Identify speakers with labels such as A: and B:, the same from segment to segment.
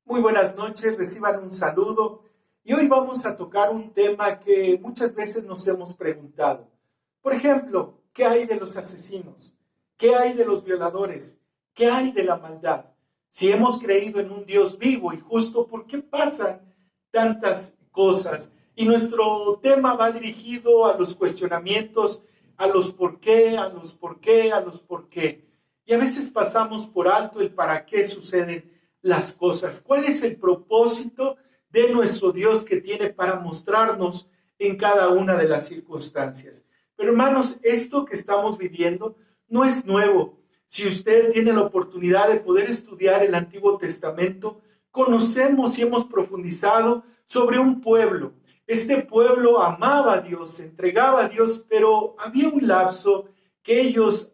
A: Muy buenas noches, reciban un saludo y hoy vamos a tocar un tema que muchas veces nos hemos preguntado. Por ejemplo, ¿qué hay de los asesinos? ¿Qué hay de los violadores? ¿Qué hay de la maldad? Si hemos creído en un Dios vivo y justo, ¿por qué pasan tantas cosas? Y nuestro tema va dirigido a los cuestionamientos, a los por qué, a los por qué, a los por qué. Y a veces pasamos por alto el para qué suceden las cosas. ¿Cuál es el propósito de nuestro Dios que tiene para mostrarnos en cada una de las circunstancias? Pero hermanos, esto que estamos viviendo no es nuevo. Si usted tiene la oportunidad de poder estudiar el Antiguo Testamento, conocemos y hemos profundizado sobre un pueblo. Este pueblo amaba a Dios, se entregaba a Dios, pero había un lapso que ellos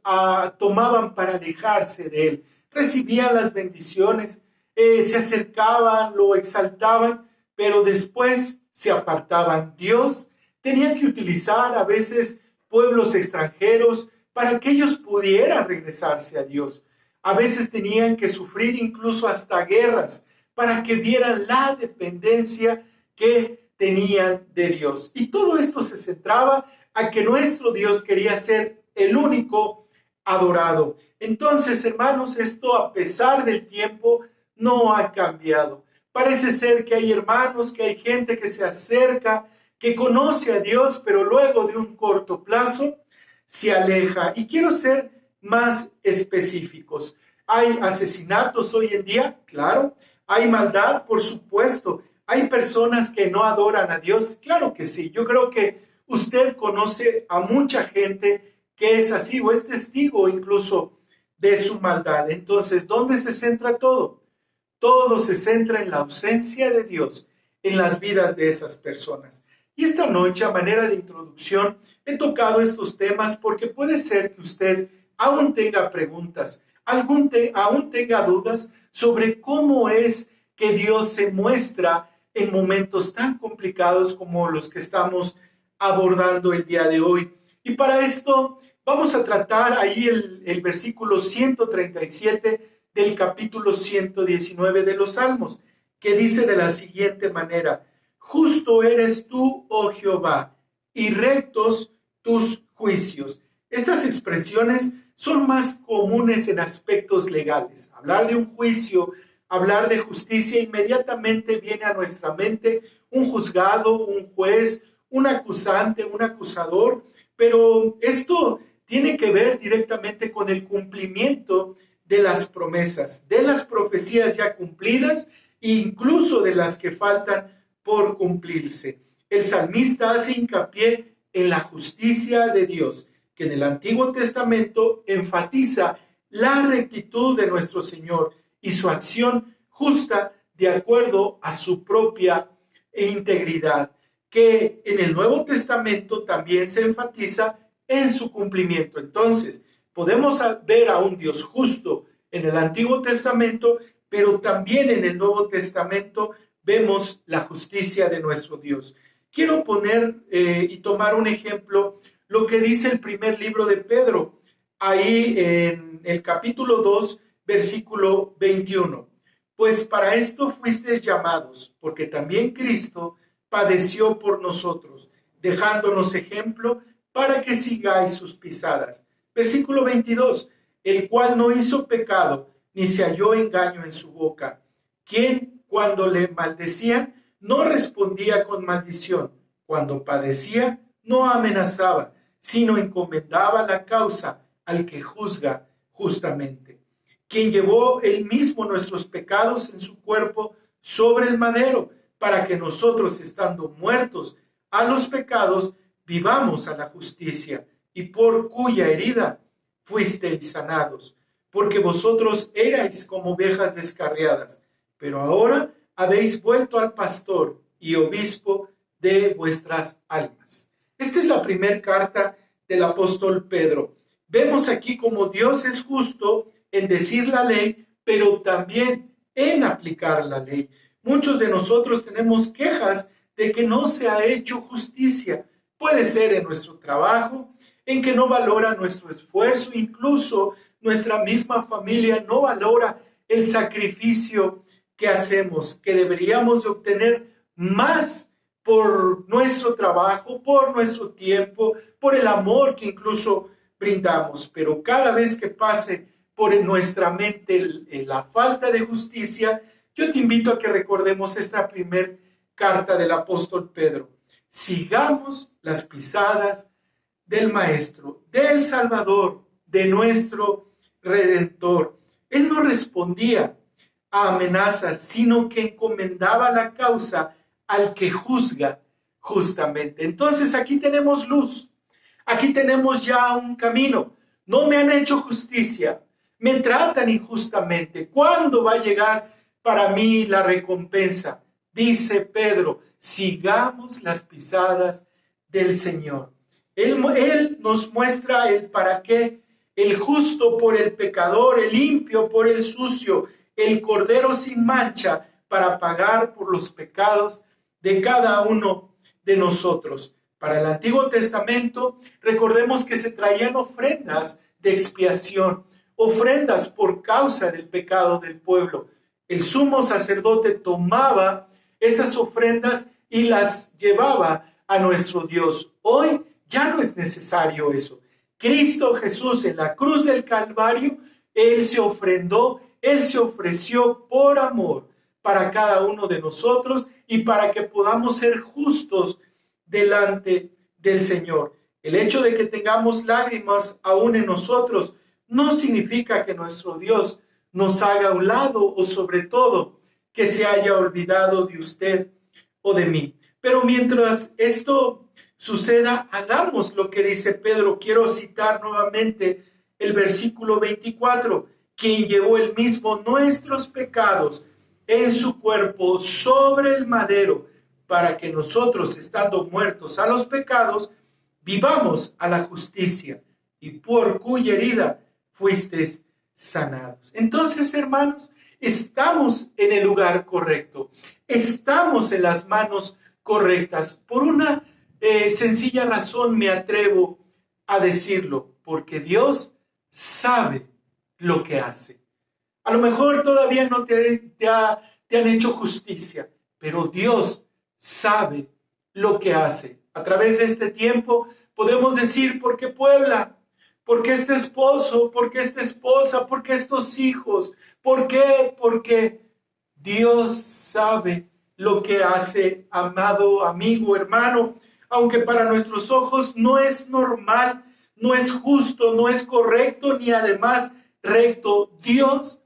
A: tomaban para alejarse de Él. Recibían las bendiciones, se acercaban, lo exaltaban, pero después se apartaban. Dios tenía que utilizar a veces pueblos extranjeros para que ellos pudieran regresarse a Dios. A veces tenían que sufrir incluso hasta guerras para que vieran la dependencia que tenían de Dios. Y todo esto se centraba a que nuestro Dios quería ser el único adorado. Entonces, hermanos, esto a pesar del tiempo no ha cambiado. Parece ser que hay hermanos, que hay gente que se acerca, que conoce a Dios, pero luego de un corto plazo se aleja. Y quiero ser más específicos. ¿Hay asesinatos hoy en día? Claro. ¿Hay maldad? Por supuesto. ¿Hay personas que no adoran a Dios? Claro que sí. Yo creo que usted conoce a mucha gente que es así o es testigo incluso de su maldad. Entonces, ¿dónde se centra todo? Todo se centra en la ausencia de Dios en las vidas de esas personas. Y esta noche, a manera de introducción, he tocado estos temas porque puede ser que usted aún tenga preguntas, aún tenga dudas sobre cómo es que Dios se muestra en momentos tan complicados como los que estamos abordando el día de hoy. Y para esto vamos a tratar ahí el versículo 137 del capítulo 119 de los Salmos, que dice de la siguiente manera: justo eres tú, oh Jehová, y rectos tus juicios. Estas expresiones son más comunes en aspectos legales. Hablar de un juicio, hablar de justicia, inmediatamente viene a nuestra mente un juzgado, un juez, un acusante, un acusador, pero esto tiene que ver directamente con el cumplimiento de las promesas, de las profecías ya cumplidas e incluso de las que faltan por cumplirse. El salmista hace hincapié en la justicia de Dios, que en el Antiguo Testamento enfatiza la rectitud de nuestro Señor y su acción justa de acuerdo a su propia integridad, que en el Nuevo Testamento también se enfatiza en su cumplimiento. Entonces, podemos ver a un Dios justo en el Antiguo Testamento, pero también en el Nuevo Testamento vemos la justicia de nuestro Dios. Quiero poner y tomar un ejemplo, lo que dice el primer libro de Pedro, ahí en el capítulo 2, versículo 21. Pues para esto fuisteis llamados, porque también Cristo padeció por nosotros, dejándonos ejemplo para que sigáis sus pisadas. Versículo 22, el cual no hizo pecado, ni se halló engaño en su boca, quien cuando le maldecían no respondía con maldición, cuando padecía no amenazaba, sino encomendaba la causa al que juzga justamente, quien llevó él mismo nuestros pecados en su cuerpo sobre el madero, para que nosotros, estando muertos a los pecados, vivamos a la justicia, y por cuya herida fuisteis sanados, porque vosotros erais como ovejas descarriadas, pero ahora habéis vuelto al pastor y obispo de vuestras almas. Esta es la primera carta del apóstol Pedro. Vemos aquí cómo Dios es justo en decir la ley, pero también en aplicar la ley. Muchos de nosotros tenemos quejas de que no se ha hecho justicia. Puede ser en nuestro trabajo, en que no valora nuestro esfuerzo, incluso nuestra misma familia no valora el sacrificio que hacemos, que deberíamos de obtener más por nuestro trabajo, por nuestro tiempo, por el amor que incluso brindamos. Pero cada vez que pase por nuestra mente la falta de justicia, yo te invito a que recordemos esta primera carta del apóstol Pedro. Sigamos las pisadas del Maestro, del Salvador, de nuestro Redentor. Él no respondía a amenazas, sino que encomendaba la causa al que juzga justamente. Entonces aquí tenemos luz, aquí tenemos ya un camino. No me han hecho justicia, me tratan injustamente. ¿Cuándo va a llegar para mí la recompensa? Dice Pedro, sigamos las pisadas del Señor. Él nos muestra el para qué, el justo por el pecador, el limpio por el sucio, el cordero sin mancha para pagar por los pecados de cada uno de nosotros. Para el Antiguo Testamento, recordemos que se traían ofrendas de expiación, ofrendas por causa del pecado del pueblo. El sumo sacerdote tomaba esas ofrendas y las llevaba a nuestro Dios. Hoy ya no es necesario eso. Cristo Jesús en la cruz del Calvario, Él se ofrendó, Él se ofreció por amor para cada uno de nosotros y para que podamos ser justos delante del Señor. El hecho de que tengamos lágrimas aún en nosotros no significa que nuestro Dios nos haga a un lado o sobre todo que se haya olvidado de usted o de mí. Pero mientras esto suceda, hagamos lo que dice Pedro. Quiero citar nuevamente el versículo 24, quien llevó él mismo nuestros pecados en su cuerpo sobre el madero, para que nosotros, estando muertos a los pecados, vivamos a la justicia, y por cuya herida fuisteis sanados. Entonces, hermanos, estamos en el lugar correcto, estamos en las manos correctas. Por una sencilla razón me atrevo a decirlo, porque Dios sabe lo que hace. A lo mejor todavía no te han hecho justicia, pero Dios sabe lo que hace. A través de este tiempo podemos decir, ¿por qué Puebla? ¿Por qué este esposo? ¿Por qué esta esposa? ¿Por qué estos hijos? ¿Por qué? Porque Dios sabe lo que hace, amado amigo, hermano. Aunque para nuestros ojos no es normal, no es justo, no es correcto, ni además recto. Dios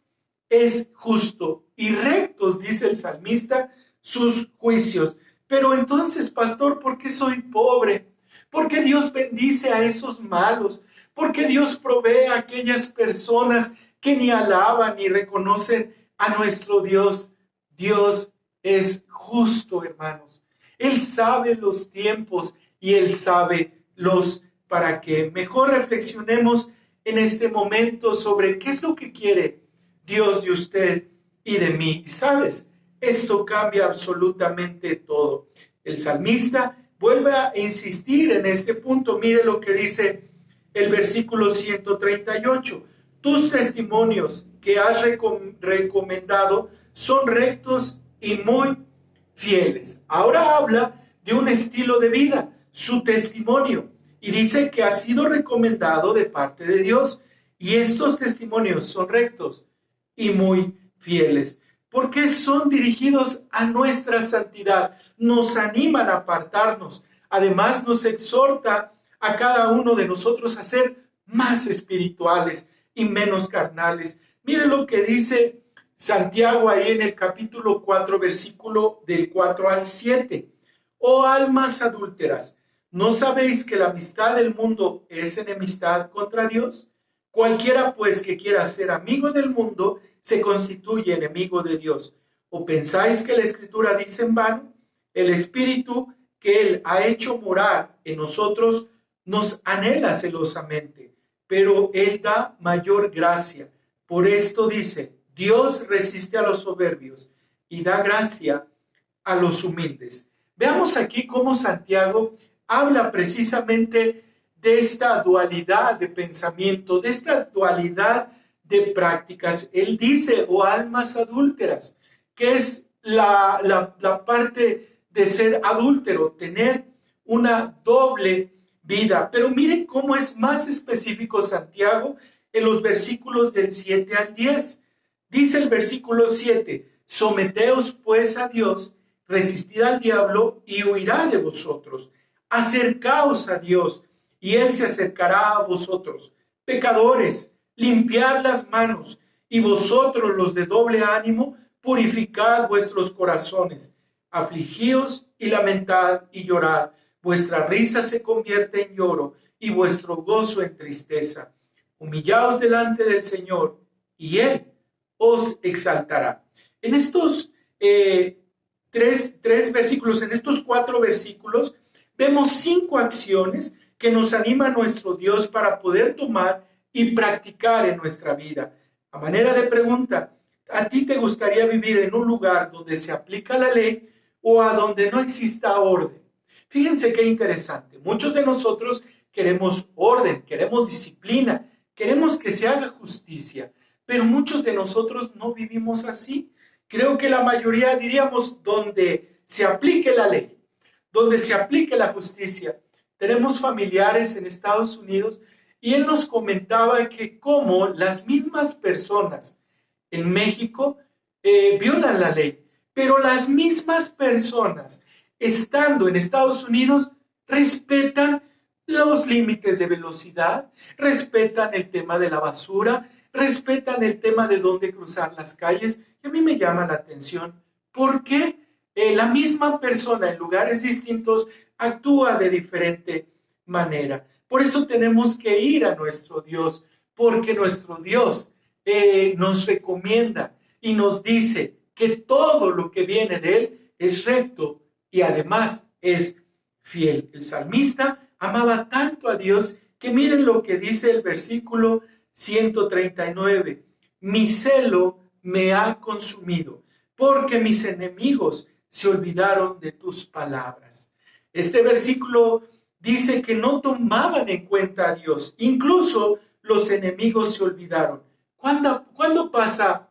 A: es justo y rectos, dice el salmista, sus juicios. Pero entonces, pastor, ¿por qué soy pobre? ¿Por qué Dios bendice a esos malos? ¿Por qué Dios provee a aquellas personas que ni alaban ni reconocen a nuestro Dios? Dios es justo, hermanos. Él sabe los tiempos y Él sabe los para qué. Mejor reflexionemos en este momento sobre qué es lo que quiere Dios de usted y de mí. Y sabes, esto cambia absolutamente todo. El salmista vuelve a insistir en este punto. Mire lo que dice el versículo 138. Tus testimonios que has recomendado son rectos y muy fieles. Ahora habla de un estilo de vida, su testimonio, y dice que ha sido recomendado de parte de Dios, y estos testimonios son rectos y muy fieles, porque son dirigidos a nuestra santidad, nos animan a apartarnos, además nos exhorta a cada uno de nosotros a ser más espirituales y menos carnales. Mire lo que dice Santiago ahí en el capítulo 4, versículo del 4 al 7. Oh almas adúlteras, ¿no sabéis que la amistad del mundo es enemistad contra Dios? Cualquiera pues que quiera ser amigo del mundo se constituye enemigo de Dios. ¿O pensáis que la Escritura dice en vano? El Espíritu que Él ha hecho morar en nosotros nos anhela celosamente, pero Él da mayor gracia. Por esto dice, Dios resiste a los soberbios y da gracia a los humildes. Veamos aquí cómo Santiago habla precisamente de esta dualidad de pensamiento, de esta dualidad de prácticas. Él dice, oh almas adúlteras, que es la parte de ser adúltero, tener una doble vida. Pero miren cómo es más específico Santiago en los versículos del 7 al 10. Dice el versículo 7, someteos pues a Dios, resistid al diablo y huirá de vosotros. Acercaos a Dios y Él se acercará a vosotros. Pecadores, limpiad las manos, y vosotros los de doble ánimo, purificad vuestros corazones. Afligíos y lamentad y llorad. Vuestra risa se convierte en lloro y vuestro gozo en tristeza. Humillaos delante del Señor y Él os exaltará. En estos tres versículos, en estos 4 versículos, vemos 5 acciones que nos anima nuestro Dios para poder tomar y practicar en nuestra vida. A manera de pregunta, ¿a ti te gustaría vivir en un lugar donde se aplica la ley o a donde no exista orden? Fíjense qué interesante. Muchos de nosotros queremos orden, queremos disciplina, queremos que se haga justicia, pero muchos de nosotros no vivimos así. Creo que la mayoría diríamos donde se aplique la ley, donde se aplique la justicia. Tenemos familiares en Estados Unidos y él nos comentaba que como las mismas personas en México violan la ley, pero las mismas personas estando en Estados Unidos respetan los límites de velocidad, respetan el tema de la basura, respetan el tema de dónde cruzar las calles. Y a mí me llama la atención porque la misma persona en lugares distintos actúa de diferente manera. Por eso tenemos que ir a nuestro Dios, porque nuestro Dios nos recomienda y nos dice que todo lo que viene de Él es recto y además es fiel. El salmista amaba tanto a Dios que miren lo que dice el versículo 139. Mi celo me ha consumido, porque mis enemigos se olvidaron de tus palabras. Este versículo dice que no tomaban en cuenta a Dios. Incluso los enemigos se olvidaron. ¿Cuándo pasa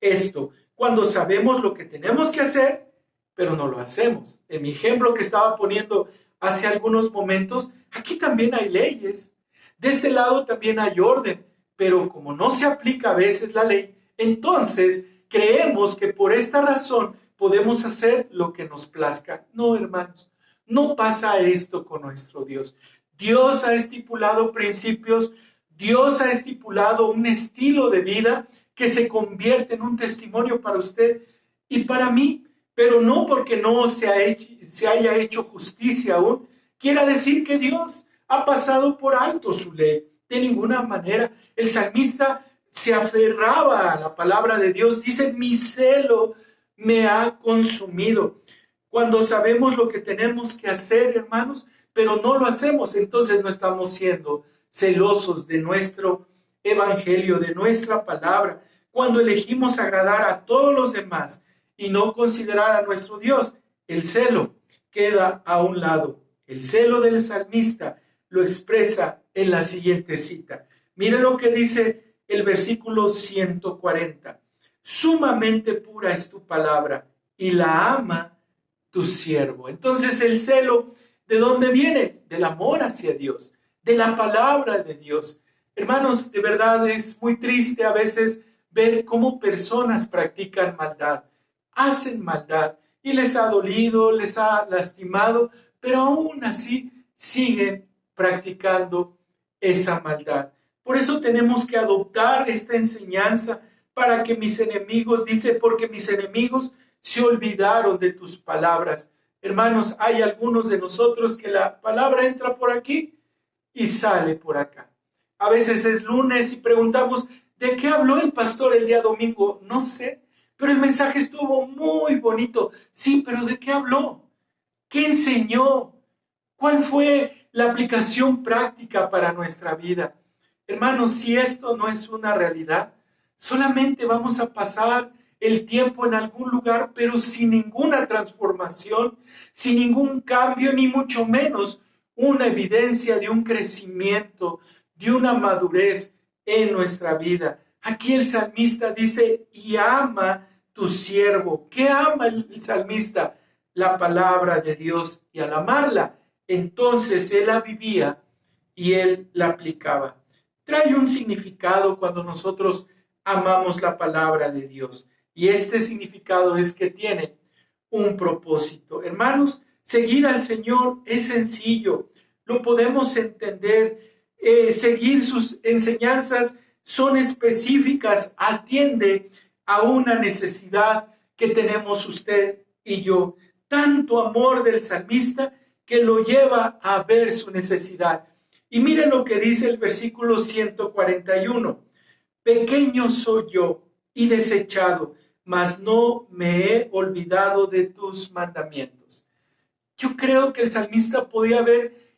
A: esto? Cuando sabemos lo que tenemos que hacer, pero no lo hacemos. En mi ejemplo que estaba poniendo hace algunos momentos, aquí también hay leyes. De este lado también hay orden, pero como no se aplica a veces la ley, entonces creemos que por esta razón podemos hacer lo que nos plazca. No, hermanos, no pasa esto con nuestro Dios. Dios ha estipulado principios, Dios ha estipulado un estilo de vida que se convierte en un testimonio para usted y para mí, pero no porque no se haya hecho justicia aún, quiera decir que Dios ha pasado por alto su ley. De ninguna manera. El salmista se aferraba a la palabra de Dios. Dice, mi celo me ha consumido. Cuando sabemos lo que tenemos que hacer, hermanos, pero no lo hacemos, entonces no estamos siendo celosos de nuestro evangelio, de nuestra palabra. Cuando elegimos agradar a todos los demás y no considerar a nuestro Dios, el celo queda a un lado. El celo del salmista lo expresa en la siguiente cita. Mire lo que dice el versículo 140. Sumamente pura es tu palabra y la ama tu siervo. Entonces el celo, ¿de dónde viene? Del amor hacia Dios, de la palabra de Dios. Hermanos, de verdad es muy triste a veces ver cómo personas practican maldad, hacen maldad y les ha dolido, les ha lastimado, pero aún así siguen practicando esa maldad. Por eso tenemos que adoptar esta enseñanza para que mis enemigos, dice, porque mis enemigos se olvidaron de tus palabras. Hermanos, hay algunos de nosotros que la palabra entra por aquí y sale por acá. A veces es lunes y preguntamos, ¿de qué habló el pastor el día domingo? No sé, pero el mensaje estuvo muy bonito. Sí, pero ¿de qué habló? ¿Qué enseñó? ¿Cuál fue la aplicación práctica para nuestra vida? Hermanos, si esto no es una realidad, solamente vamos a pasar el tiempo en algún lugar, pero sin ninguna transformación, sin ningún cambio, ni mucho menos una evidencia de un crecimiento, de una madurez en nuestra vida. Aquí el salmista dice, y ama tu siervo. ¿Qué ama el salmista? La palabra de Dios, y al amarla, entonces él la vivía y él la aplicaba. Trae un significado cuando nosotros amamos la palabra de Dios, y este significado es que tiene un propósito. Hermanos, seguir al Señor es sencillo, lo podemos entender. Seguir sus enseñanzas son específicas, atiende a una necesidad que tenemos usted y yo. Tanto amor del salmista que lo lleva a ver su necesidad. Y miren lo que dice el versículo 141. Pequeño soy yo y desechado, mas no me he olvidado de tus mandamientos. Yo creo que el salmista podía ver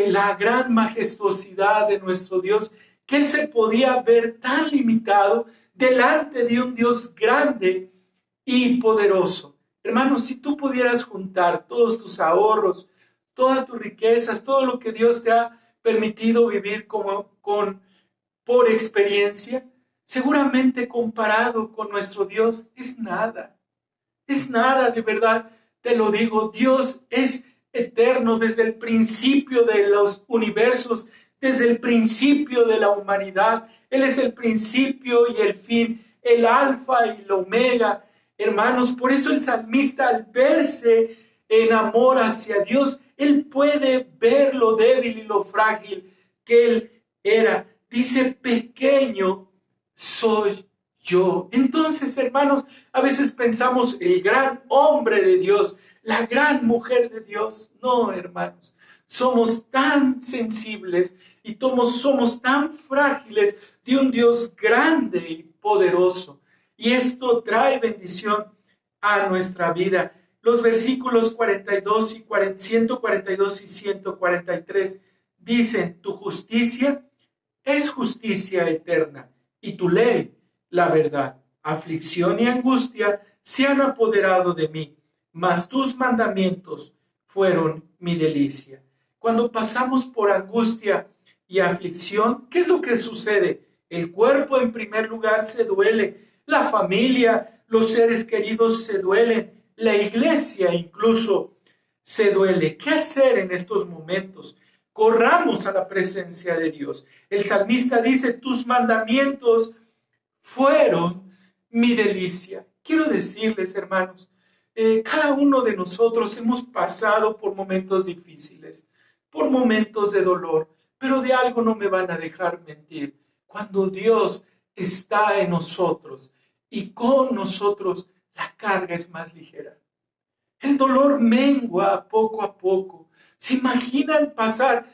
A: la gran majestuosidad de nuestro Dios, que él se podía ver tan limitado delante de un Dios grande y poderoso. Hermanos, si tú pudieras juntar todos tus ahorros, todas tus riquezas, todo lo que Dios te ha permitido vivir por experiencia, seguramente comparado con nuestro Dios es nada. Es nada, de verdad, te lo digo. Dios es eterno desde el principio de los universos, desde el principio de la humanidad. Él es el principio y el fin, el alfa y el omega. Hermanos, por eso el salmista, al verse en amor hacia Dios, él puede ver lo débil y lo frágil que él era. Dice, pequeño soy yo. Entonces, hermanos, a veces pensamos el gran hombre de Dios, la gran mujer de Dios. No, hermanos, somos tan sensibles y somos tan frágiles de un Dios grande y poderoso. Y esto trae bendición a nuestra vida. Los versículos 142 y 143 dicen, tu justicia es justicia eterna y tu ley la verdad. Aflicción y angustia se han apoderado de mí, mas tus mandamientos fueron mi delicia. Cuando pasamos por angustia y aflicción, ¿qué es lo que sucede? El cuerpo en primer lugar se duele, la familia, los seres queridos se duelen, la iglesia incluso se duele. ¿Qué hacer en estos momentos? Corramos a la presencia de Dios. El salmista dice, tus mandamientos fueron mi delicia. Quiero decirles, hermanos, cada uno de nosotros hemos pasado por momentos difíciles, por momentos de dolor, pero de algo no me van a dejar mentir. Cuando Dios está en nosotros y con nosotros, la carga es más ligera. El dolor mengua poco a poco. ¿Se imaginan pasar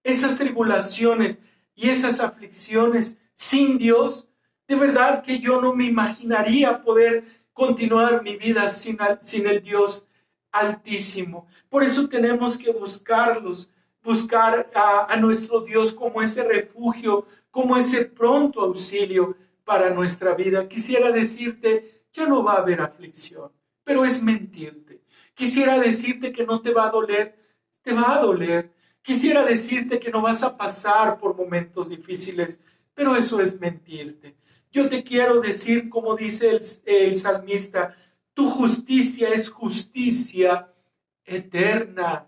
A: esas tribulaciones y esas aflicciones sin Dios? De verdad que yo no me imaginaría poder continuar mi vida sin el Dios Altísimo. Por eso tenemos que buscar a nuestro Dios como ese refugio, como ese pronto auxilio para nuestra vida. Quisiera decirte, ya no va a haber aflicción, pero es mentirte. Quisiera decirte que no te va a doler, te va a doler. Quisiera decirte que no vas a pasar por momentos difíciles, pero eso es mentirte. Yo te quiero decir, como dice el salmista, tu justicia es justicia eterna.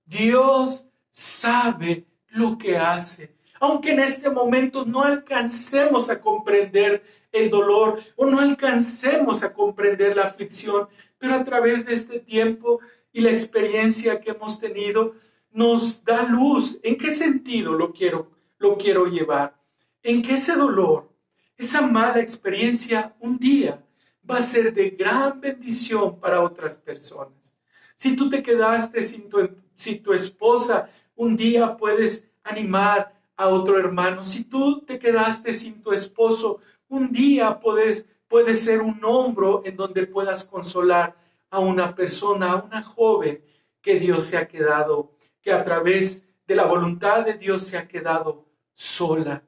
A: Dios sabe lo que hace. Aunque en este momento no alcancemos a comprender el dolor o no alcancemos a comprender la aflicción, pero a través de este tiempo y la experiencia que hemos tenido, nos da luz. ¿En qué sentido lo quiero llevar? En que ese dolor, esa mala experiencia, un día va a ser de gran bendición para otras personas. Si tú te quedaste sin tu esposa, un día puedes animar a otro hermano. Si tú te quedaste sin tu esposo, un día puedes ser un hombro en donde puedas consolar a una persona, a una joven que Dios se ha quedado, que a través de la voluntad de Dios se ha quedado sola.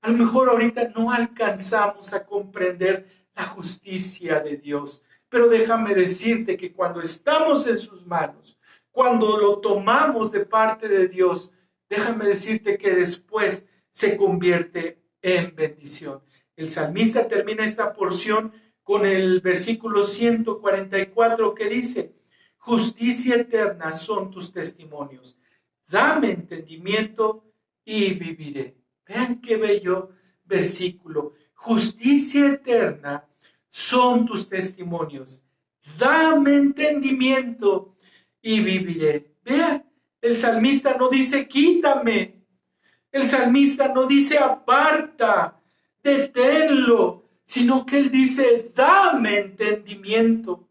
A: A lo mejor ahorita no alcanzamos a comprender la justicia de Dios, pero déjame decirte que cuando estamos en sus manos, cuando lo tomamos de parte de Dios, déjame decirte que después se convierte en bendición. El salmista termina esta porción con el versículo 144 que dice: justicia eterna son tus testimonios, dame entendimiento y viviré. Vean qué bello versículo. Justicia eterna son tus testimonios, dame entendimiento y viviré. Vean, el salmista no dice quítame, el salmista no dice aparta, deténlo, sino que él dice dame entendimiento,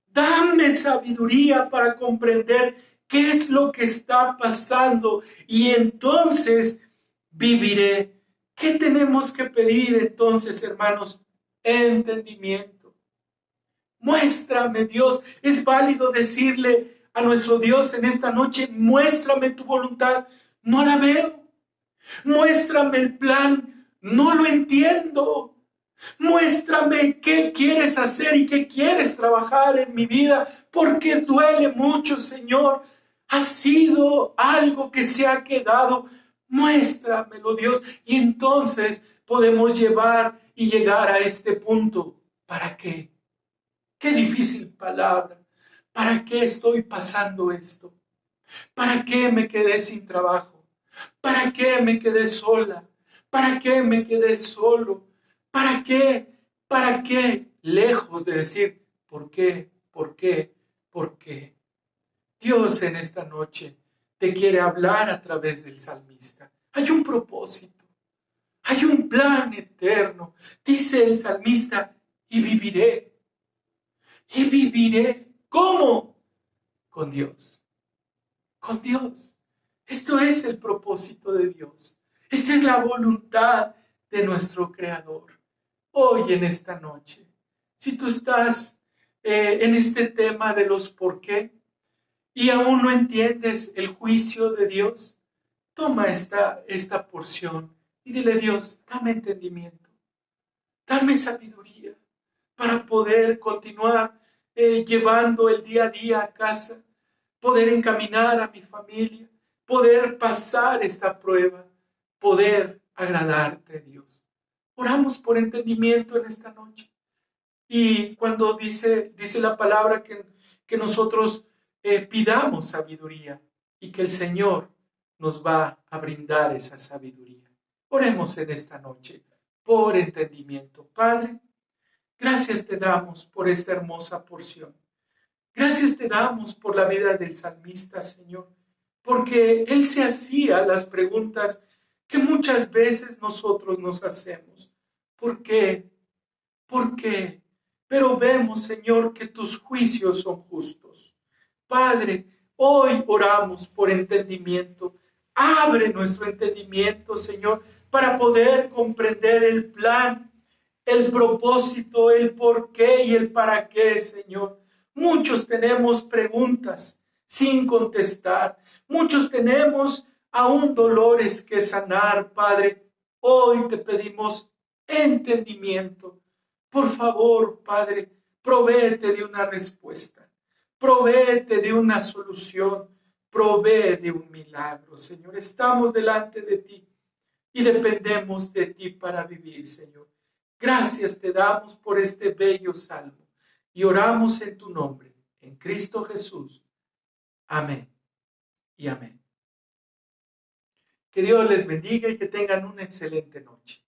A: dame sabiduría para comprender qué es lo que está pasando y entonces viviré. ¿Qué tenemos que pedir entonces, hermanos? Entendimiento. Muéstrame, Dios. Es válido decirle a nuestro Dios en esta noche: muéstrame tu voluntad. No la veo. Muéstrame el plan. No lo entiendo. Muéstrame qué quieres hacer y qué quieres trabajar en mi vida, porque duele mucho, Señor. Ha sido algo que se ha quedado. Muéstramelo, Dios. Y entonces podemos llevar y llegar a este punto. ¿Para qué? Qué difícil palabra. ¿Para qué estoy pasando esto? ¿Para qué me quedé sin trabajo? ¿Para qué me quedé sola? ¿Para qué me quedé solo? ¿Para qué? ¿Para qué? Lejos de decir, ¿por qué? ¿Por qué? ¿Por qué? Dios en esta noche te quiere hablar a través del salmista. Hay un propósito, hay un plan eterno. Dice el salmista: y viviré. Y viviré. ¿Cómo? Con Dios. Con Dios. Esto es el propósito de Dios. Esta es la voluntad de nuestro Creador. Hoy en esta noche, si tú estás en este tema de los por qué y aún no entiendes el juicio de Dios, toma esta porción y dile: Dios, dame entendimiento, dame sabiduría para poder continuar llevando el día a día a casa, poder encaminar a mi familia, poder pasar esta prueba, poder agradarte, Dios. Oramos por entendimiento en esta noche. Y cuando dice la palabra que nosotros pidamos sabiduría y que el Señor nos va a brindar esa sabiduría. Oremos en esta noche por entendimiento. Padre, gracias te damos por esta hermosa porción. Gracias te damos por la vida del salmista, Señor, porque él se hacía las preguntas que muchas veces nosotros nos hacemos. ¿Por qué? ¿Por qué? Pero vemos, Señor, que tus juicios son justos. Padre, hoy oramos por entendimiento. Abre nuestro entendimiento, Señor, para poder comprender el plan, el propósito, el por qué y el para qué, Señor. Muchos tenemos preguntas sin contestar. Muchos tenemos aún dolores que sanar, Padre. Hoy te pedimos entendimiento. Por favor, Padre, provéete de una respuesta. Provéete de una solución. Provee de un milagro, Señor. Estamos delante de ti y dependemos de ti para vivir, Señor. Gracias te damos por este bello salmo y oramos en tu nombre, en Cristo Jesús. Amén y amén. Que Dios les bendiga y que tengan una excelente noche.